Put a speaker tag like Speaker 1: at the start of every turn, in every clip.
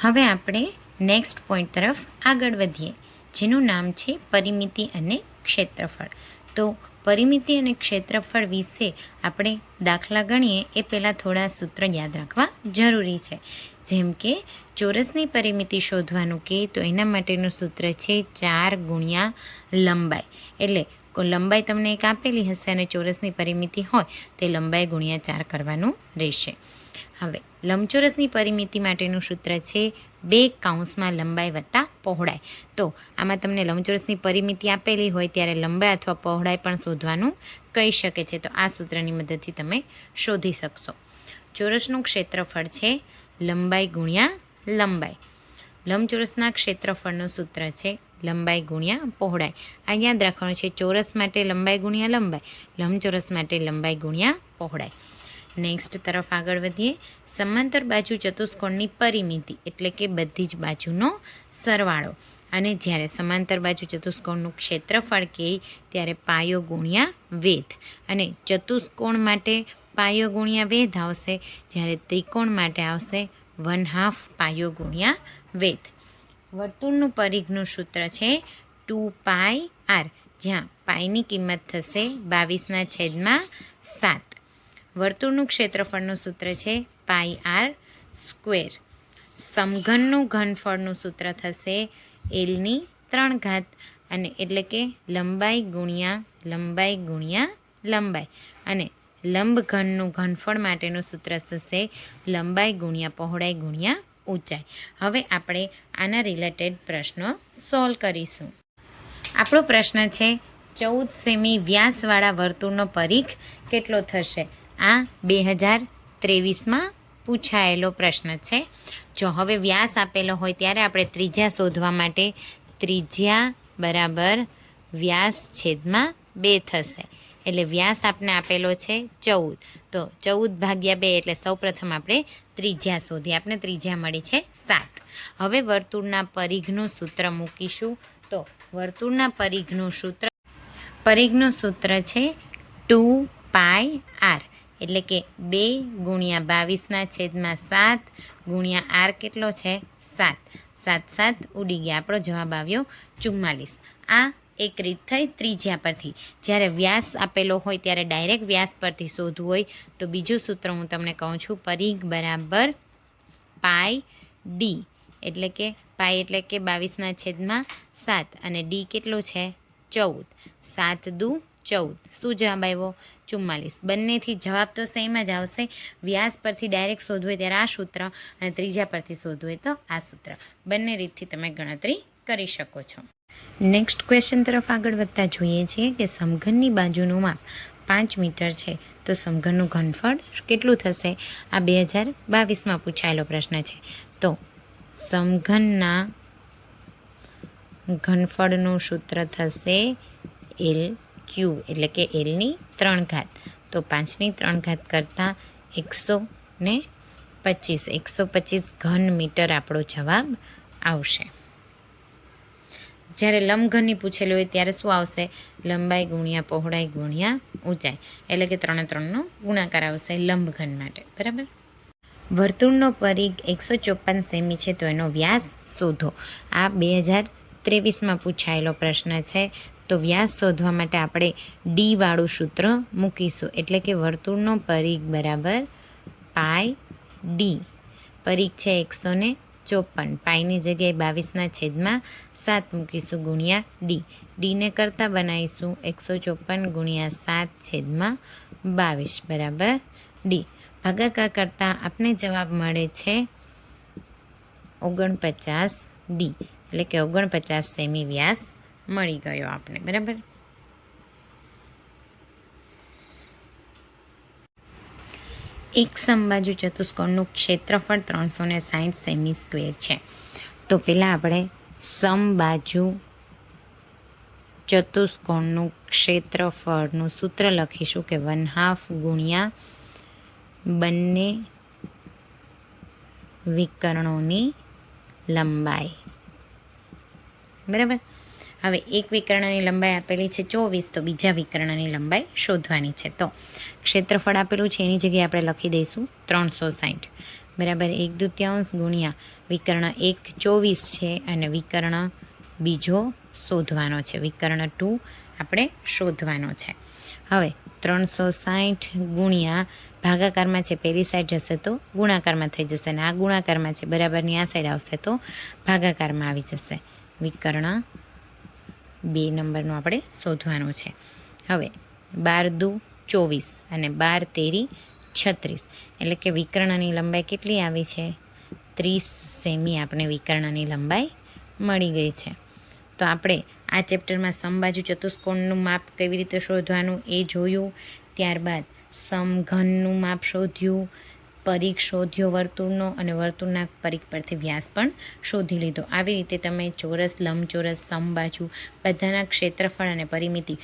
Speaker 1: હવે આપણે next point તરફ આગળ વધીએ, જેનું નામ છે પરિમિતિ અને ક્ષેત્રફળ. તો પરિમિતિ અને ક્ષેત્રફળ વિશે આપણે દાખલા ગણીએ એ પહેલાં થોડા સૂત્ર યાદ રાખવા જરૂરી છે. જેમ કે ચોરસની પરિમિતિ શોધવાનું કે તો એના માટેનું સૂત્ર છે 4 ગુણ્યા લંબાઈ. એટલે લંબાઈ તમને એક આપેલી હશે અને ચોરસની પરિમિતિ હોય તે લંબાઈ ગુણ્યા 4 કરવાનું રહેશે. હવે લંબચોરસની પરિમિતિ માટેનું સૂત્ર છે 2 કૌંસમાં લંબાઈ વત્તા પહોળાઈ. તો આમાં તમને લંબચોરસની પરિમિતિ આપેલી હોય ત્યારે લંબાઈ અથવા પહોળાઈ પણ શોધવાનું કહી શકે છે. તો આ સૂત્રની મદદથી તમે શોધી શકશો. ચોરસનું ક્ષેત્રફળ છે લંબાઈ ગુણ્યા લંબાઈ. લંબચોરસના ક્ષેત્રફળનું સૂત્ર છે લંબાઈ ગુણ્યા પહોળાઈ. આ યાદ રાખવાનું છે, ચોરસ માટે લંબાઈ ગુણ્યા લંબાઈ, લંબચોરસ માટે લંબાઈ ગુણ્યા પહોળાઈ. નેક્સ્ટ તરફ આગળ વધીએ. સમાંતર બાજુ ચતુષ્કોણની પરિમિતિ એટલે કે બધી જ બાજુનો સરવાળો. અને જ્યારે સમાંતર બાજુ ચતુષ્કોણનું ક્ષેત્રફળ કહે ત્યારે પાયો ગુણ્યા વેધ. અને ચતુષ્કોણ માટે પાયો ગુણ્યા વેધ આવશે, જ્યારે ત્રિકોણ માટે આવશે 1/2 પાયો ગુણ્યા વેધ. વર્તુળનું પરિઘનું સૂત્ર છે 2πr, જ્યાં પાઈની કિંમત થશે 22/7. વર્તુળનું ક્ષેત્રફળનું સૂત્ર છે πr². સમઘનનું ઘનફળનું સૂત્ર થશે l3 અને એટલે કે લંબાઈ ગુણ્યા લંબાઈ ગુણ્યા લંબાઈ. અને લંબઘનનું ઘનફળ માટેનું સૂત્ર થશે લંબાઈ ગુણ્યા પહોળાઈ ગુણ્યા ઊંચાઈ. હવે આપણે આના રિલેટેડ પ્રશ્નો સોલ્વ કરીશું. આપણો પ્રશ્ન છે 14 સેમી વ્યાસવાળા વર્તુળનો પરિઘ કેટલો થશે? આ 2023માં પૂછાયેલો પ્રશ્ન છે. જો હવે વ્યાસ આપેલો હોય ત્યારે આપણે ત્રિજ્યા શોધવા માટે ત્રિજ્યા બરાબર વ્યાસ છેદમાં 2 થશે. એટલે વ્યાસ આપને આપેલો છે 14, તો 14/2 એટલે સૌપ્રથમ આપણે ત્રિજ્યા શોધીએ. આપણે ત્રિજ્યા મળી છે 7. હવે વર્તુળના પરિઘનું સૂત્ર મૂકીશું. તો વર્તુળના પરિઘનું સૂત્ર છે 2πr, એટલે કે 2 ગુણ્યા 22/7 ગુણ્યા r કેટલો છે 7. 7 ઉડી ગયા, આપણો જવાબ આવ્યો 44. આ એક રીત થઈ ત્રિજ્યા પરથી. જ્યારે વ્યાસ આપેલો હોય ત્યારે ડાયરેક્ટ વ્યાસ પરથી શોધવું હોય તો બીજું સૂત્ર હું તમને કહું છું, પરિઘ બરાબર πd, એટલે કે પાઈ એટલે કે 22/7 અને d કેટલો છે 14. 7 દુ 14. શું જવાબ આવ્યો? 44. બંનેથી જવાબ તો સેમ જ આવશે. વ્યાસ પરથી ડાયરેક્ટ શોધવું હોય ત્યારે આ સૂત્ર અને ત્રીજા પરથી શોધવું હોય તો આ સૂત્ર. બંને રીતથી તમે ગણતરી કરી શકો છો. નેક્સ્ટ ક્વેશ્ચન તરફ આગળ વધતા જોઈએ છીએ કે સમઘનની બાજુનું માપ 5 મીટર છે તો સમઘનનું ઘનફળ કેટલું થશે? આ 2022માં પૂછાયેલો પ્રશ્ન છે. તો સમઘનના ઘનફળનું સૂત્ર થશે L3, એટલે કે l3. તો 5/3 કરતાં 125 ઘન મીટર આપણો જવાબ આવશે. જ્યારે લંબઘનની પૂછેલું હોય ત્યારે શું આવશે? લંબાઈ ગુણ્યા પહોળાઈ ગુણ્યા ઊંચાઈ, એટલે કે 3/3નો ગુણાકાર આવશે લંબઘન માટે. બરાબર. વર્તુળનો પરિઘ 154 સેમી છે તો એનો વ્યાસ શોધો. આ 2023માં પૂછાયેલો પ્રશ્ન છે. તો વ્યાસ શોધવા માટે આપણે ડી વાળું સૂત્ર મૂકીશું, એટલે કે વર્તુળનો પરિઘ બરાબર πd. પરિઘ છે 154, પાઈની જગ્યાએ 22/7 મૂકીશું ગુણ્યા ડી. ડીને કરતાં બનાવીશું 154 ગુણ્યા 7/22 બરાબર ડી. ભાગાકાર કરતાં આપને જવાબ મળે છે 49d, એટલે કે 49 સેમી વ્યાસ મળી ગયો આપણે. બરાબર. એક સમબાજુ ચતુષ્કોણનું ક્ષેત્રફળ 360 સેમી સ્ક્વેર છે. તો પહેલાં આપણે સમબાજુ ચતુષ્કોણનું ક્ષેત્રફળનું સૂત્ર લખીશું કે 1/2 ગુણ્યા બંને વિકર્ણોની લંબાઈ. બરાબર. હવે એક વિકર્ણની લંબાઈ આપેલી છે 24, તો બીજા વિકર્ણની લંબાઈ શોધવાની છે. તો ક્ષેત્રફળ આપેલું છે એની જગ્યાએ આપણે લખી દઈશું 360. બરાબર 1/2 ગુણ્યા વિકર્ણ 1 24 છે અને વિકર્ણ બીજો શોધવાનો છે. વિકર્ણ 2 આપણે શોધવાનો છે. હવે 360 ગુણ્યા ભાગાકારમાં છે, પહેલી સાઈડ જશે તો ગુણાકારમાં થઈ જશે અને આ ગુણાકારમાં છે, બરાબરની આ સાઈડ આવશે તો ભાગાકારમાં આવી જશે. વિકર્ણ 2 નંબરનું આપણે શોધવાનું છે. હવે 12 × 2 = 24 અને 12 × 13 = 36, એટલે કે વિકર્ણની લંબાઈ કેટલી આવી છે? 30 સેમી આપણે વિકર્ણની લંબાઈ મળી ગઈ છે. તો આપણે આ ચેપ્ટરમાં સમબાજુ ચતુષ્કોણનું માપ કેવી રીતે શોધવાનું એ જોયું. ત્યારબાદ સમઘનનું માપ શોધ્યું, પરિઘ શોધ્યો વર્તુળનો અને વર્તુળના પરિઘ પરથી વ્યાસ પણ શોધી લીધો. આવી રીતે તમે ચોરસ, લંબચોરસ, સમબાજુ બધાના ક્ષેત્રફળ અને પરિમિતિ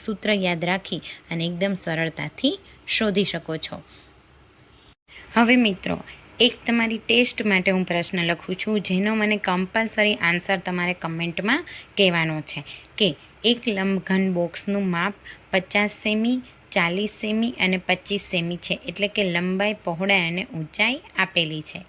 Speaker 1: સૂત્ર યાદ રાખી અને એકદમ સરળતાથી શોધી શકો છો. હવે મિત્રો, એક તમારી ટેસ્ટ માટે હું પ્રશ્ન લખું છું, જેનો મને કમ્પલસરી આન્સર તમારે કમેન્ટમાં કહેવાનો છે કે એક લંબઘન બોક્સનું માપ 50 સેમી, 40 સેમી અને 25 સેમી છે, એટલે કે લંબાઈ, પહોળાઈ અને ઊંચાઈ આપેલી છે.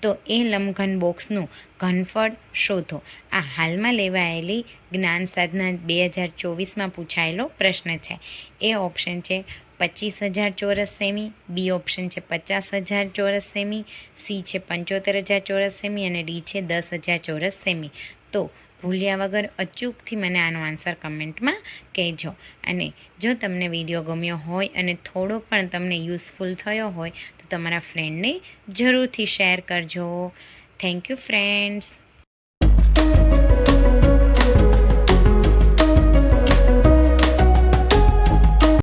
Speaker 1: તો એ લંબઘન બોક્સનું ઘનફળ શોધો. આ હાલમાં લેવાયેલી જ્ઞાન સાધના 2024માં પૂછાયેલો પ્રશ્ન છે. એ ઓપ્શન છે 25,000 ચોરસ સેમી, બી ઓપ્શન છે 50,000 ચોરસ સેમી, સી છે 75,000 ચોરસ સેમી અને ડી છે 10,000 ચોરસ સેમી. તો ભૂલ્યા વગર અચૂકથી મને આનો આન્સર કમેન્ટમાં કહેજો. અને જો તમને વિડીયો ગમ્યો હોય અને થોડો પણ તમને યુઝફુલ થયો હોય તો તમારા ફ્રેન્ડને જરૂરથી શેર કરજો. Thank you friends.